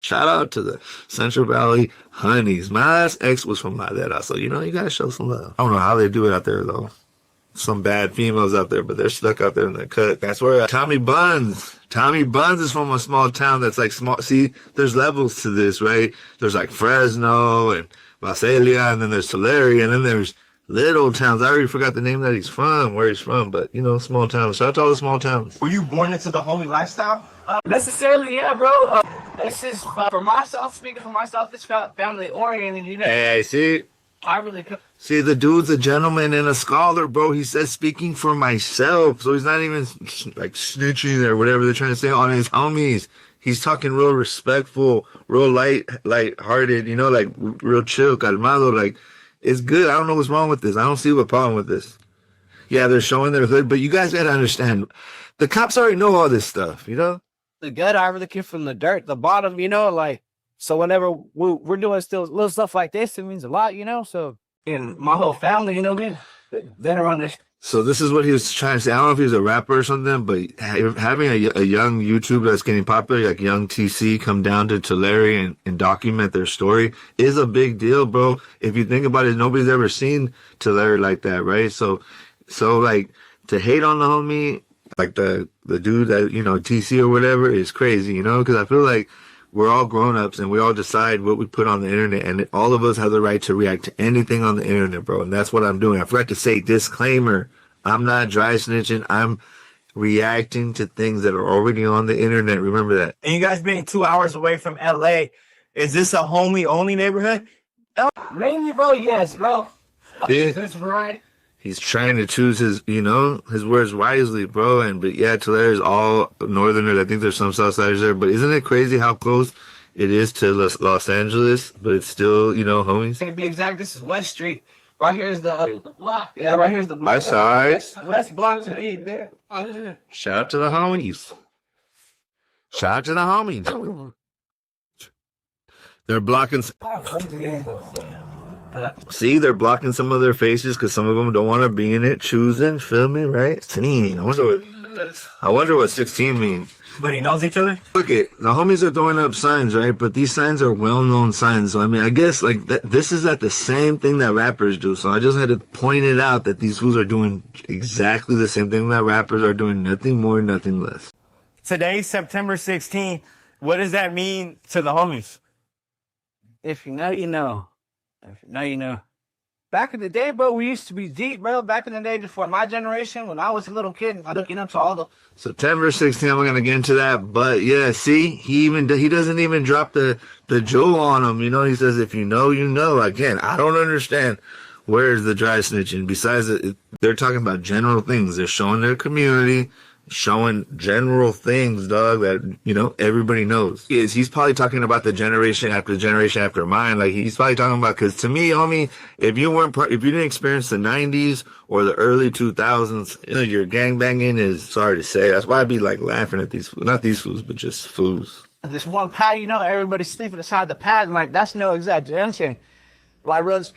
Shout out to the Central Valley Honeys. My last ex was from Madera, so you know you gotta show some love. I don't know how they do it out there though. Some bad females out there, but they're stuck out there in the cut. That's where Tommy Buns. Tommy Buns is from a small town that's like small. See, there's levels to this, right? There's like Fresno and Visalia, and then there's Tulare, and then there's little towns. I already forgot the name that he's from, where he's from, but you know, small towns. Shout out to all the small towns. Were you born into the homie lifestyle? Necessarily, yeah, bro. This is for myself. Speaking for myself, it's family oriented. You know, Hey, see, I really could. see, the dude's a gentleman and a scholar, bro. He says speaking for myself, so he's not even like snitching or whatever they're trying to say on his homies. He's talking real respectful, real light-hearted, you know, like real chill, calmado. Like, it's good. I don't know what's wrong with this. I don't see what problem with this. Yeah, they're showing their hood, but you guys gotta understand, the cops already know all this stuff, you know? The good, I really came from the dirt, the bottom, you know, like, so whenever we're doing still little stuff like this, it means a lot, you know, so. And my whole family, you know, they're on this. So this is what he was trying to say. I don't know if he was a rapper or something, but having a young YouTuber that's getting popular, like Young TC, come down to Tulare and document their story is a big deal, bro. If you think about it, nobody's ever seen Tulare like that, right? So like, to hate on the homie, like the dude that, you know, TC or whatever, is crazy, you know? Because I feel like we're all grown-ups and we all decide what we put on the internet, and all of us have the right to react to anything on the internet, bro. And that's what I'm doing. I forgot to say, disclaimer, I'm not dry snitching. I'm reacting to things that are already on the internet. Remember that. And you guys being 2 hours away from LA, is this a homie only neighborhood? Mainly, bro, yes, bro. Yeah. That's right. He's trying to choose his, you know, his words wisely, bro. But yeah, Tulare is all northerners. I think there's some Southsiders there. But isn't it crazy how close it is to Los Angeles? But it's still, you know, homies. To be exact, this is West Street. Right here's the block. Yeah, right here's the block. My side. West block to eat there. Oh, yeah. Shout out to the homies. Shout out to the homies. They're blocking. See, they're blocking some of their faces because some of them don't want to be in it. Choosing, feel me, right? 16. I wonder what 16 means. But he knows each other? Look it, the homies are throwing up signs, right? But these signs are well-known signs. So, I mean, I guess, like, this is at the same thing that rappers do. So I just had to point it out that these fools are doing exactly the same thing that rappers are doing. Nothing more, nothing less. Today's September 16th. What does that mean to the homies? If you know, you know. If you know, you know. Back in the day, bro, we used to be deep, bro. Back in the day, before my generation, when I was a little kid, I looking up to all the. September 16th, I'm gonna get into that. But yeah, see, he doesn't even drop the jewel on him. You know, he says, if you know, you know. Again, I don't understand. Where's the dry snitching? Besides, they're talking about general things. They're showing their community, showing general things, dog, that, you know, everybody knows. He's probably talking about the generation after mine. Like, he's probably talking about, because to me, homie, if you didn't experience the 90s or the early 2000s, you know, your gangbanging is, sorry to say, that's why I'd be like laughing at these, not these fools, but just fools. This one pad, you know, everybody's sleeping inside the pad, and like, that's no exaggeration. Like, runs